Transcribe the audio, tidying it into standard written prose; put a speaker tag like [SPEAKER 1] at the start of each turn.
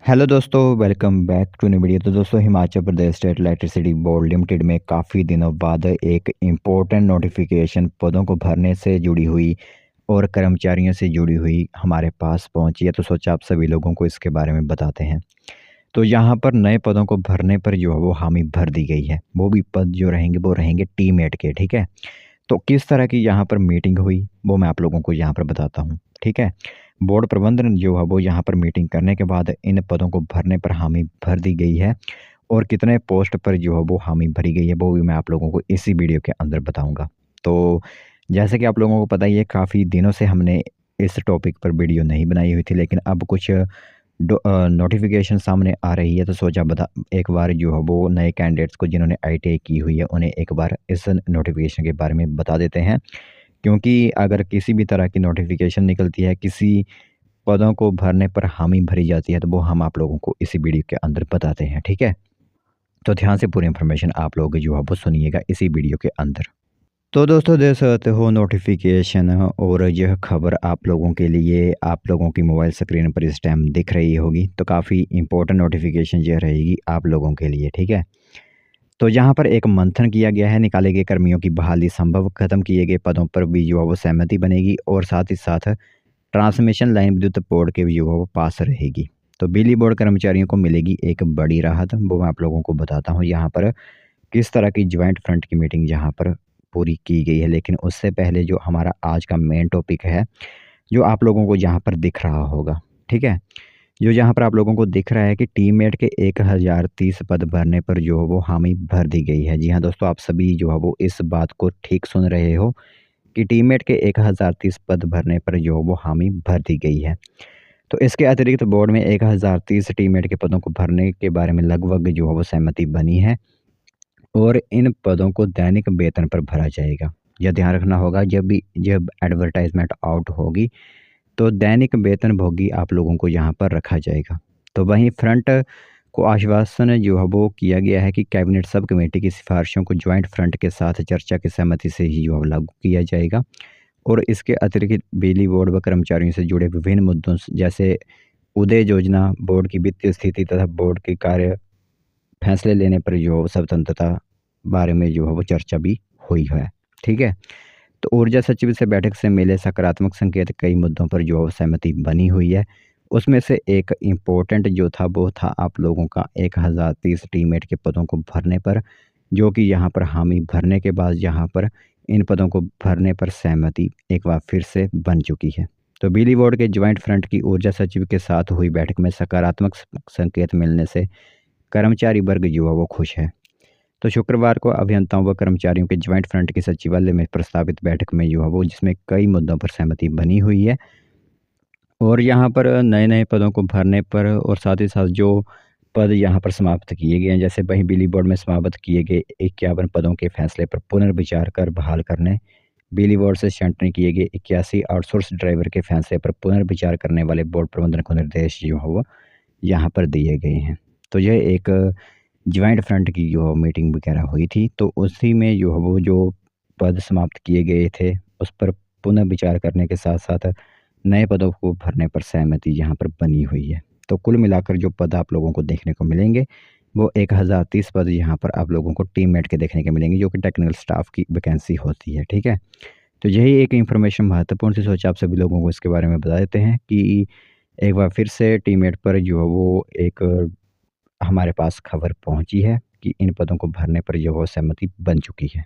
[SPEAKER 1] Hello दोस्तों, welcome back to new video. तो दोस्तों, Himachal Pradesh state electricity board limited में काफ़ी दिनों बाद एक इम्पोर्टेंट नोटिफिकेशन पदों को भरने से जुड़ी हुई और कर्मचारियों से जुड़ी हुई हमारे पास पहुंची है। तो सोचा आप सभी लोगों को इसके बारे में बताते हैं। तो यहाँ पर नए पदों को भरने पर जो है वो हामी भर दी गई है। वो भी पद जो रहेंगे वो रहेंगे टीममेट के, ठीक है। तो किस तरह की यहाँ पर मीटिंग हुई वो मैं आप लोगों को यहाँ पर बताता हूँ, ठीक है। बोर्ड प्रबंधन जो है वो यहाँ पर मीटिंग करने के बाद इन पदों को भरने पर हामी भर दी गई है और कितने पोस्ट पर जो है वो हामी भरी गई है वो भी मैं आप लोगों को इसी वीडियो के अंदर बताऊंगा। तो जैसे कि आप लोगों को पता ही है, काफ़ी दिनों से हमने इस टॉपिक पर वीडियो नहीं बनाई हुई थी, लेकिन अब कुछ नोटिफिकेशन सामने आ रही है तो सोचा बता एक बार जो है वो नए कैंडिडेट्स को जिन्होंने आईटीआई की हुई है उन्हें एक बार इस नोटिफिकेशन के बारे में बता देते हैं। क्योंकि अगर किसी भी तरह की नोटिफिकेशन निकलती है, किसी पदों को भरने पर हामी भरी जाती है, तो वो हम आप लोगों को इसी वीडियो के अंदर बताते हैं, ठीक है। तो ध्यान से पूरी इन्फॉर्मेशन आप लोग जो है वो सुनिएगा इसी वीडियो के अंदर। तो दोस्तों, देख सकते हो नोटिफिकेशन और यह खबर आप लोगों के लिए आप लोगों की मोबाइल स्क्रीन पर इस टाइम दिख रही होगी। तो काफ़ी इंपॉर्टेंट नोटिफिकेशन यह रहेगी आप लोगों के लिए, ठीक है। तो यहाँ पर एक मंथन किया गया है, निकाले गए कर्मियों की बहाली संभव, खत्म किए गए पदों पर भी जो है वो सहमति बनेगी और साथ ही साथ ट्रांसमिशन लाइन विद्युत बोर्ड के भी जो है वो पास रहेगी। तो बिजली बोर्ड कर्मचारियों को मिलेगी एक बड़ी राहत, वो मैं आप लोगों को बताता हूँ यहाँ पर किस तरह की ज्वाइंट फ्रंट की मीटिंग यहाँ पर पूरी की गई है। लेकिन उससे पहले जो हमारा आज का मेन टॉपिक है, जो आप लोगों को यहाँ पर दिख रहा होगा, ठीक है। जो यहाँ पर आप लोगों को दिख रहा है कि टीममेट के 1030 पद भरने पर जो है वो हामी भर दी गई है। जी हाँ दोस्तों, आप सभी जो है वो इस बात को ठीक सुन रहे हो कि टीममेट के 1030 पद भरने पर जो है वो हामी भर दी गई है। तो इसके अतिरिक्त बोर्ड में 1030 टीममेट के पदों को भरने के बारे में लगभग जो है वो सहमति बनी है और इन पदों को दैनिक वेतन पर भरा जाएगा। यह ध्यान रखना होगा, जब एडवर्टाइजमेंट आउट होगी तो दैनिक वेतनभोगी आप लोगों को यहाँ पर रखा जाएगा। तो वहीं फ्रंट को आश्वासन जो है वो किया गया है कि कैबिनेट सब कमेटी की सिफारिशों को ज्वाइंट फ्रंट के साथ चर्चा की सहमति से ही जो है लागू किया जाएगा। और इसके अतिरिक्त बिजली बोर्ड व कर्मचारियों से जुड़े विभिन्न मुद्दों जैसे उदय योजना, बोर्ड की वित्तीय स्थिति तथा बोर्ड के कार्य फैसले लेने पर जो है स्वतंत्रता बारे में जो है वो चर्चा भी हुई है, ठीक है। तो ऊर्जा सचिव से बैठक से मिले सकारात्मक संकेत, कई मुद्दों पर जो सहमति बनी हुई है। उसमें से एक इम्पोर्टेंट जो था वो था आप लोगों का 1030 टीममेट के पदों को भरने पर, जो कि यहाँ पर हामी भरने के बाद यहाँ पर इन पदों को भरने पर सहमति एक बार फिर से बन चुकी है। तो बिजली बोर्ड के ज्वाइंट फ्रंट की ऊर्जा सचिव के साथ हुई बैठक में सकारात्मक संकेत मिलने से कर्मचारी वर्ग जो है वो खुश है। तो शुक्रवार को अभियंताओं व कर्मचारियों के ज्वाइंट फ्रंट की सचिवालय में प्रस्तावित बैठक में जो है वो जिसमें कई मुद्दों पर सहमति बनी हुई है और यहाँ पर नए नए पदों को भरने पर और साथ ही साथ जो पद यहाँ पर समाप्त किए गए हैं, जैसे वहीं बिजली बोर्ड में समाप्त किए गए 51 पदों के फैसले पर पुनर्विचार कर बहाल करने, बिजली बोर्ड से छंटनी किए गए 81 आउटसोर्स ड्राइवर के फैसले पर पुनर्विचार करने वाले बोर्ड प्रबंधन को निर्देश जो है वो यहाँ पर दिए गए हैं। तो यह एक ज्वाइंट फ्रंट की जो मीटिंग वगैरह हुई थी, तो उसी में जो है वो जो पद समाप्त किए गए थे उस पर पुनः विचार करने के साथ साथ नए पदों को भरने पर सहमति यहाँ पर बनी हुई है। तो कुल मिलाकर जो पद आप लोगों को देखने को मिलेंगे वो 1030 पद यहाँ पर आप लोगों को टीममेट के देखने के मिलेंगे, जो कि टेक्निकल स्टाफ की वैकेंसी होती है, ठीक है। तो यही एक इन्फॉर्मेशन महत्वपूर्ण सी सोचा आप सभी लोगों को इसके बारे में बता देते हैं कि एक बार फिर से टीममेट पर जो है वो एक हमारे पास खबर पहुंची है कि इन पदों को भरने पर जो वो सहमति बन चुकी है।